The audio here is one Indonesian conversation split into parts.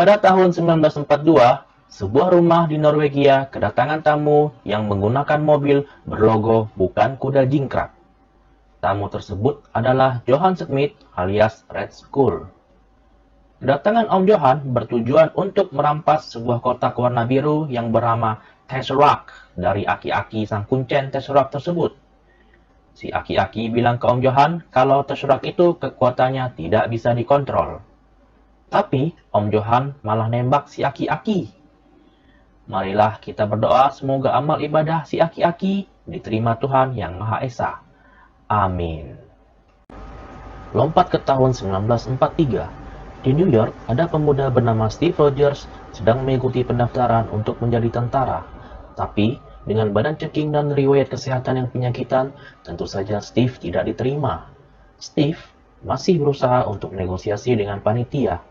Pada tahun 1942, sebuah rumah di Norwegia kedatangan tamu yang menggunakan mobil berlogo bukan kuda jingkrak. Tamu tersebut adalah Johan Smith alias Red Skull. Kedatangan Om Johan bertujuan untuk merampas sebuah kotak warna biru yang bernama Tesseract dari aki-aki sang kuncen Tesseract tersebut. Si aki-aki bilang ke Om Johan kalau Tesseract itu kekuatannya tidak bisa dikontrol. Tapi Om Johan malah nembak si aki-aki. Marilah kita berdoa semoga amal ibadah si aki-aki diterima Tuhan Yang Maha Esa. Amin. Lompat ke tahun 1943. Di New York, ada pemuda bernama Steve Rogers sedang mengikuti pendaftaran untuk menjadi tentara. Tapi, dengan badan ceking dan riwayat kesehatan yang penyakitan, tentu saja Steve tidak diterima. Steve masih berusaha untuk negosiasi dengan panitia.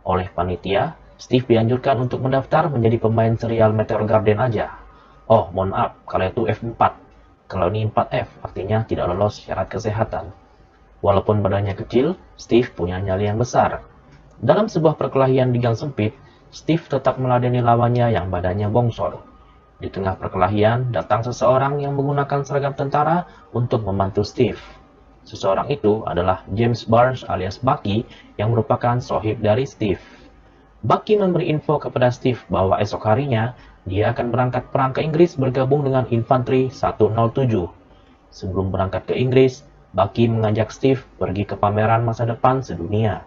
Oleh panitia, Steve dianjurkan untuk mendaftar menjadi pemain serial Meteor Garden aja. Oh, mohon maaf, kalau itu F4. Kalau ini 4F, artinya tidak lolos syarat kesehatan. Walaupun badannya kecil, Steve punya nyali yang besar. Dalam sebuah perkelahian di gang sempit, Steve tetap meladeni lawannya yang badannya bongsor. Di tengah perkelahian, datang seseorang yang menggunakan seragam tentara untuk membantu Steve. Seseorang itu adalah James Barnes alias Bucky yang merupakan sohib dari Steve. Bucky memberi info kepada Steve bahwa esok harinya dia akan berangkat perang ke Inggris bergabung dengan Infanteri 107. Sebelum berangkat ke Inggris, Bucky mengajak Steve pergi ke pameran masa depan sedunia.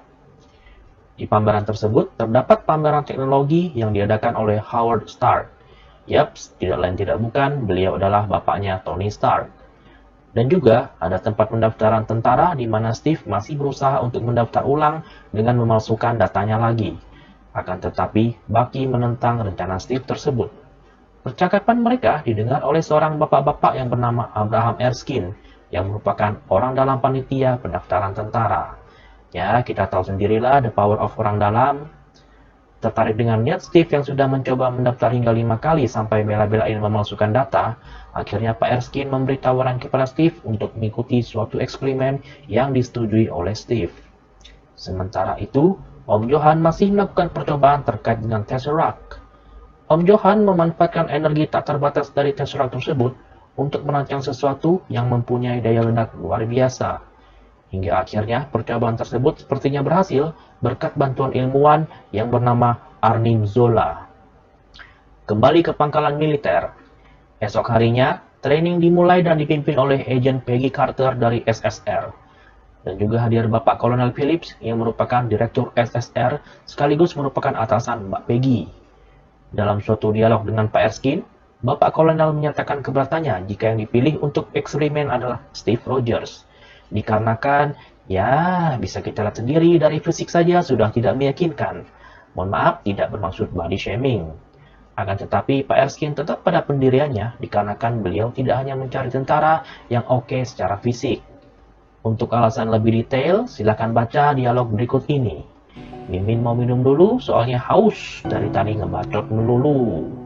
Di pameran tersebut terdapat pameran teknologi yang diadakan oleh Howard Stark. Yaps, tidak lain tidak bukan, beliau adalah bapaknya Tony Stark. Dan juga ada tempat pendaftaran tentara di mana Steve masih berusaha untuk mendaftar ulang dengan memalsukan datanya lagi. Akan tetapi, Bucky menentang rencana Steve tersebut. Percakapan mereka didengar oleh seorang bapak-bapak yang bernama Abraham Erskine, yang merupakan orang dalam panitia pendaftaran tentara. Ya, kita tahu sendirilah the power of orang dalam. Tertarik dengan niat Steve yang sudah mencoba mendaftar hingga 5 kali sampai bela-belain memalsukan data, akhirnya Pak Erskine memberi tawaran kepada Steve untuk mengikuti suatu eksperimen yang disetujui oleh Steve. Sementara itu, Om Johan masih melakukan percobaan terkait dengan Tesseract. Om Johan memanfaatkan energi tak terbatas dari Tesseract tersebut untuk merancang sesuatu yang mempunyai daya ledak luar biasa. Hingga akhirnya percobaan tersebut sepertinya berhasil berkat bantuan ilmuwan yang bernama Arnim Zola. Kembali ke pangkalan militer. Esok harinya, training dimulai dan dipimpin oleh Agen Peggy Carter dari SSR. Dan juga hadir Bapak Kolonel Phillips yang merupakan Direktur SSR sekaligus merupakan atasan Mbak Peggy. Dalam suatu dialog dengan Pak Erskine, Bapak Kolonel menyatakan keberatannya jika yang dipilih untuk eksperimen adalah Steve Rogers. Dikarenakan, ya bisa kita lihat sendiri dari fisik saja sudah tidak meyakinkan. Mohon maaf, tidak bermaksud body shaming. Akan tetapi, Pak Erskine tetap pada pendiriannya dikarenakan beliau tidak hanya mencari tentara yang oke secara fisik. Untuk alasan lebih detail, silakan baca dialog berikut ini. Mimin mau minum dulu, soalnya haus dari tadi ngebacot melulu.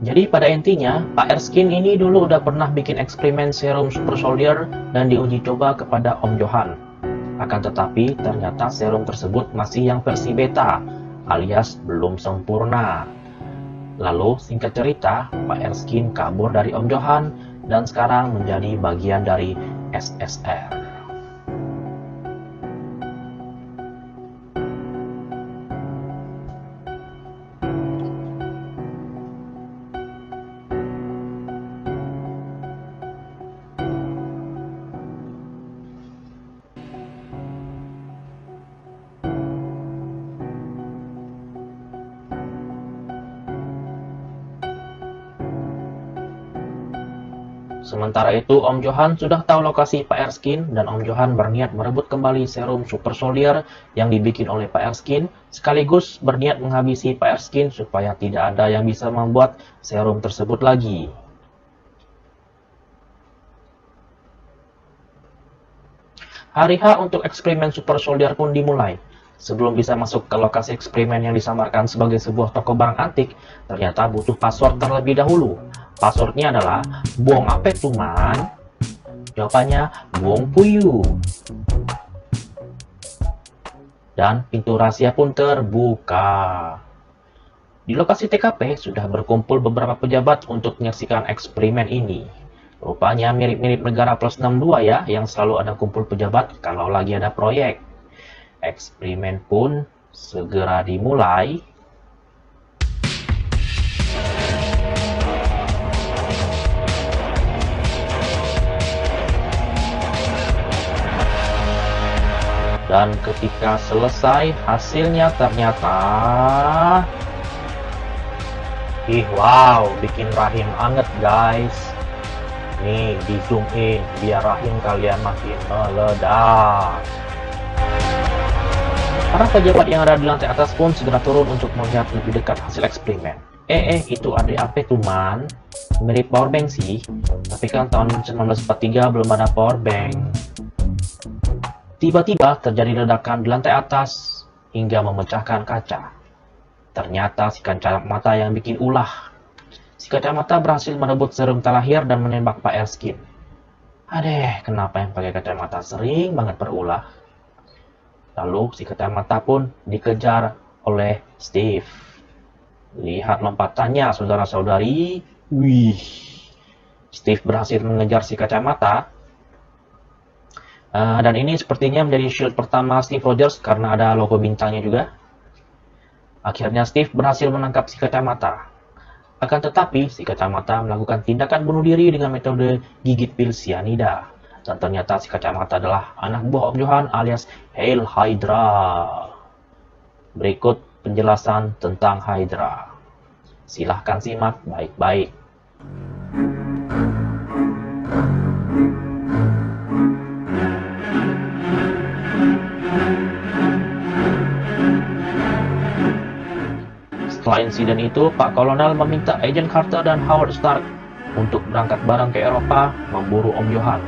Jadi pada intinya, Pak Erskine ini dulu udah pernah bikin eksperimen serum Super Soldier dan diuji coba kepada Om Johan. Akan tetapi, ternyata serum tersebut masih yang versi beta, alias belum sempurna. Lalu, singkat cerita, Pak Erskine kabur dari Om Johan dan sekarang menjadi bagian dari SSR. Sementara itu, Om Johan sudah tahu lokasi Pak Erskine dan Om Johan berniat merebut kembali serum Super Soldier yang dibikin oleh Pak Erskine, sekaligus berniat menghabisi Pak Erskine supaya tidak ada yang bisa membuat serum tersebut lagi. Hari H untuk eksperimen Super Soldier pun dimulai. Sebelum bisa masuk ke lokasi eksperimen yang disamarkan sebagai sebuah toko barang antik, ternyata butuh password terlebih dahulu. Passwordnya adalah buong apa tuh man? Jawabannya buong puyuh. Dan pintu rahasia pun terbuka. Di lokasi TKP sudah berkumpul beberapa pejabat untuk menyaksikan eksperimen ini. Rupanya mirip-mirip negara plus 62 ya, yang selalu ada kumpul pejabat kalau lagi ada proyek. Eksperimen pun segera dimulai. Dan ketika selesai, hasilnya ternyata... wow, bikin rahim anget guys. Nih, di zoom in, biar rahim kalian makin meledak. Para pejabat yang ada di lantai atas pun segera turun untuk melihat lebih dekat hasil eksperimen. Itu ada apa tuh man? Mirip powerbank sih, tapi kan tahun 1943 belum ada powerbank. Tiba-tiba terjadi ledakan di lantai atas hingga memecahkan kaca. Ternyata si kacamata yang bikin ulah. Si kacamata berhasil merebut serum terakhir dan menembak Pak Erskine. Adeh, kenapa yang pakai kacamata sering banget berulah? Lalu si kacamata pun dikejar oleh Steve. Lihat lompatannya saudara-saudari. Wih, Steve berhasil mengejar si kacamata. Dan ini sepertinya menjadi shield pertama Steve Rogers karena ada logo bintangnya juga. Akhirnya Steve berhasil menangkap si kacamata. Akan tetapi si kacamata melakukan tindakan bunuh diri dengan metode gigit pil cyanida. Dan ternyata si kacamata adalah anak buah Om Johan alias Hail Hydra. Berikut penjelasan tentang Hydra. Silahkan simak baik-baik. Setelah insiden itu, Pak Kolonel meminta Agent Carter dan Howard Stark untuk berangkat bareng ke Eropa memburu Om Johan.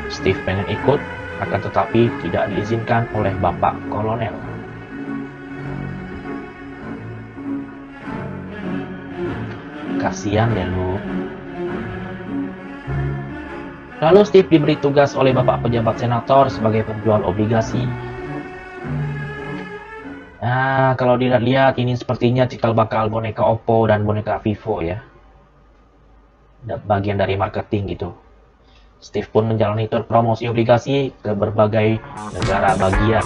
Steve pengen ikut, akan tetapi tidak diizinkan oleh Bapak Kolonel. Kasian deh lu. Lalu Steve diberi tugas oleh Bapak Pejabat Senator sebagai penjual obligasi. Nah, kalau dilihat-lihat ini sepertinya cikal bakal boneka Oppo dan boneka Vivo ya. Bagian dari marketing gitu. Steve pun menjalani tur promosi obligasi ke berbagai negara bagian.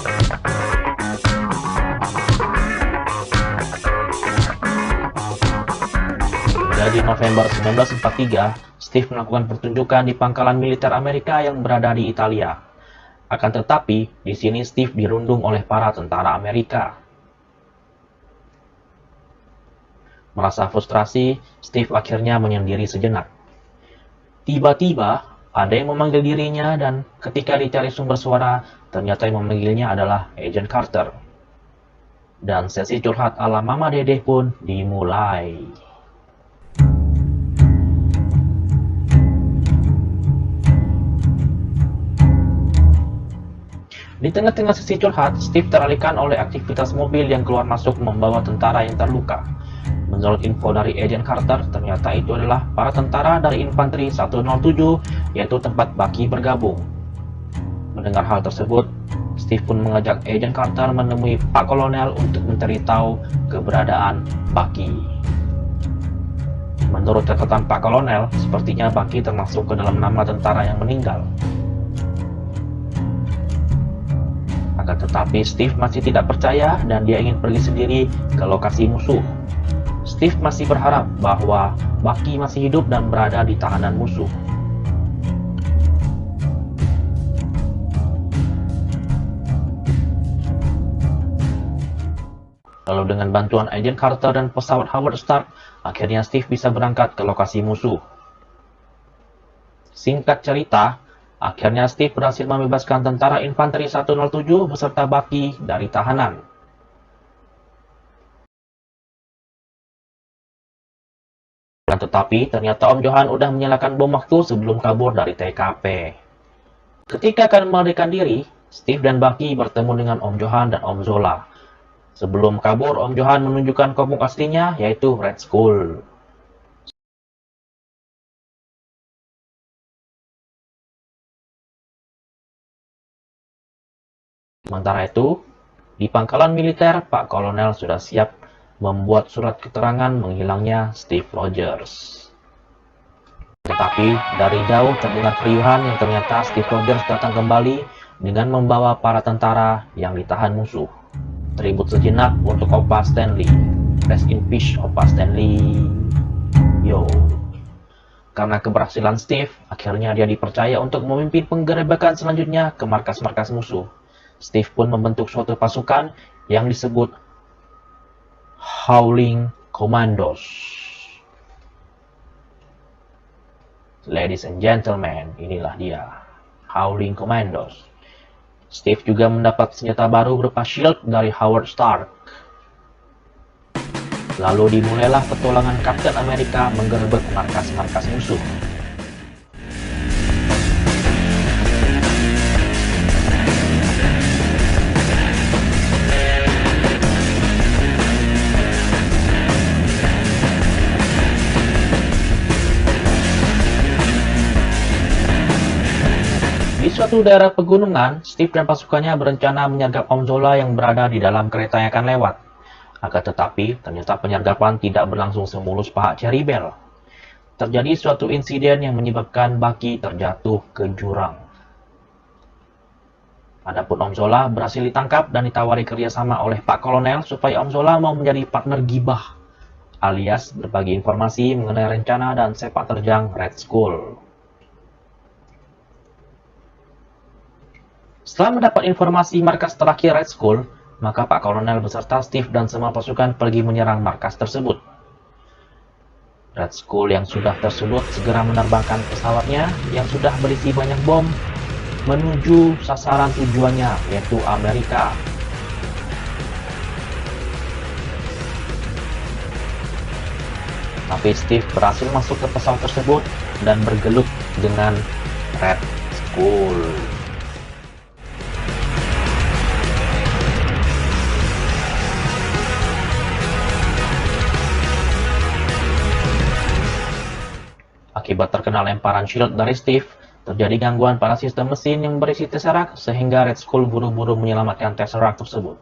Jadi November 1943, Steve melakukan pertunjukan di pangkalan militer Amerika yang berada di Italia. Akan tetapi, di sini Steve dirundung oleh para tentara Amerika. Merasa frustrasi, Steve akhirnya menyendiri sejenak. Tiba-tiba, ada yang memanggil dirinya dan ketika dicari sumber suara, ternyata yang memanggilnya adalah Agent Carter. Dan sesi curhat ala Mama Dedeh pun dimulai. Di tengah-tengah sesi curhat, Steve teralihkan oleh aktivitas mobil yang keluar masuk membawa tentara yang terluka. Menurut info dari Agent Carter, ternyata itu adalah para tentara dari Infanteri 107, yaitu tempat Bucky bergabung. Mendengar hal tersebut, Steve pun mengajak Agent Carter menemui Pak Kolonel untuk mencari tahu keberadaan Bucky. Menurut catatan Pak Kolonel, sepertinya Bucky termasuk ke dalam nama tentara yang meninggal. Akan tetapi Steve masih tidak percaya dan dia ingin pergi sendiri ke lokasi musuh. Steve masih berharap bahwa Bucky masih hidup dan berada di tahanan musuh. Lalu dengan bantuan Agent Carter dan pesawat Howard Stark, akhirnya Steve bisa berangkat ke lokasi musuh. Singkat cerita, akhirnya Steve berhasil membebaskan tentara infanteri 107 beserta Bucky dari tahanan. Dan tetapi ternyata Om Johan udah menyalakan bom waktu sebelum kabur dari TKP. Ketika akan melarikan diri, Steve dan Bucky bertemu dengan Om Johan dan Om Zola. Sebelum kabur, Om Johan menunjukkan kelompok aslinya, yaitu Red Skull. Sementara itu, di pangkalan militer, Pak Kolonel sudah siap membuat surat keterangan menghilangnya Steve Rogers. Tetapi, dari jauh terdengar keriuhan yang ternyata Steve Rogers datang kembali dengan membawa para tentara yang ditahan musuh. Tribut sejenak untuk Opa Stanley. Rest in peace, Opa Stanley. Yo. Karena keberhasilan Steve, akhirnya dia dipercaya untuk memimpin penggerebekan selanjutnya ke markas-markas musuh. Steve pun membentuk suatu pasukan yang disebut Howling Commandos. Ladies and gentlemen, inilah dia, Howling Commandos. Steve juga mendapat senjata baru berupa shield dari Howard Stark. Lalu dimulailah petualangan Kapten Amerika menggerebek markas-markas musuh. Di suatu daerah pegunungan, Steve dan pasukannya berencana menyergap Om Zola yang berada di dalam kereta yang akan lewat. Akan tetapi, ternyata penyergapan tidak berlangsung semulus pahak Cherry Belle. Terjadi suatu insiden yang menyebabkan Bucky terjatuh ke jurang. Adapun Om Zola berhasil ditangkap dan ditawari kerjasama oleh Pak Kolonel supaya Om Zola mau menjadi partner gibah, alias berbagi informasi mengenai rencana dan sepak terjang Red Skull. Setelah mendapat informasi markas terakhir Red Skull, maka Pak Kolonel beserta Steve dan semua pasukan pergi menyerang markas tersebut. Red Skull yang sudah tersudut segera menerbangkan pesawatnya yang sudah berisi banyak bom menuju sasaran tujuannya, yaitu Amerika. Tapi Steve berhasil masuk ke pesawat tersebut dan bergelut dengan Red Skull. Akibat terkena lemparan shield dari Steve, terjadi gangguan pada sistem mesin yang berisi Tesseract sehingga Red Skull buru-buru menyelamatkan Tesseract tersebut.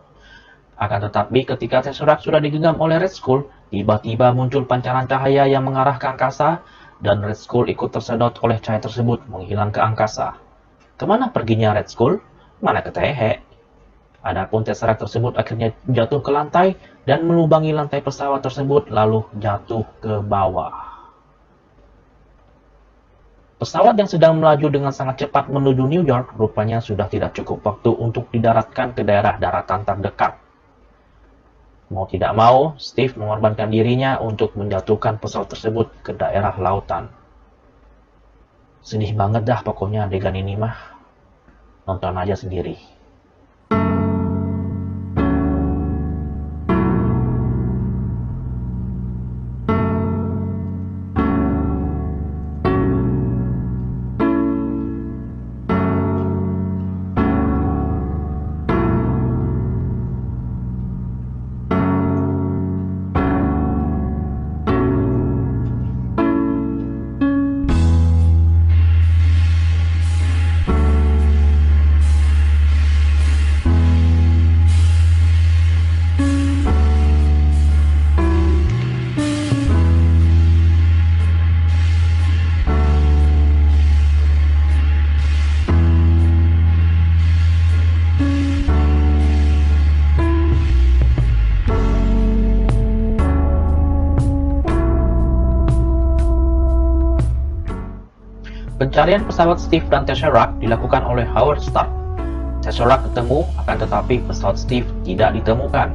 Akan tetapi ketika Tesseract sudah digenggam oleh Red Skull, tiba-tiba muncul pancaran cahaya yang mengarah ke angkasa dan Red Skull ikut tersedot oleh cahaya tersebut menghilang ke angkasa. Kemana perginya Red Skull? Mana ketehe? Adapun Tesseract tersebut akhirnya jatuh ke lantai dan melubangi lantai pesawat tersebut lalu jatuh ke bawah. Pesawat yang sedang melaju dengan sangat cepat menuju New York rupanya sudah tidak cukup waktu untuk didaratkan ke daerah daratan terdekat. Mau tidak mau, Steve mengorbankan dirinya untuk menjatuhkan pesawat tersebut ke daerah lautan. Sedih banget dah pokoknya adegan ini mah. Nonton aja sendiri. Pencarian pesawat Steve dan Tesseract dilakukan oleh Howard Stark. Tesseract ketemu, akan tetapi pesawat Steve tidak ditemukan.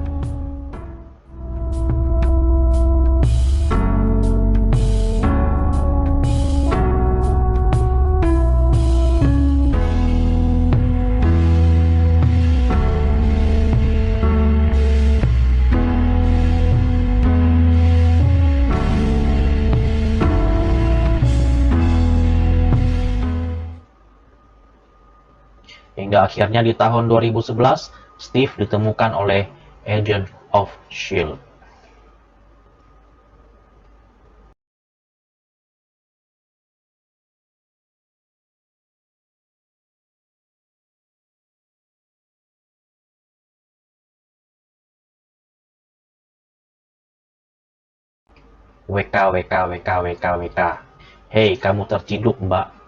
Hingga akhirnya di tahun 2011, Steve ditemukan oleh Agent of S.H.I.E.L.D. WK, WK, WK, WK, WK. Hei, kamu terciduk, Mbak.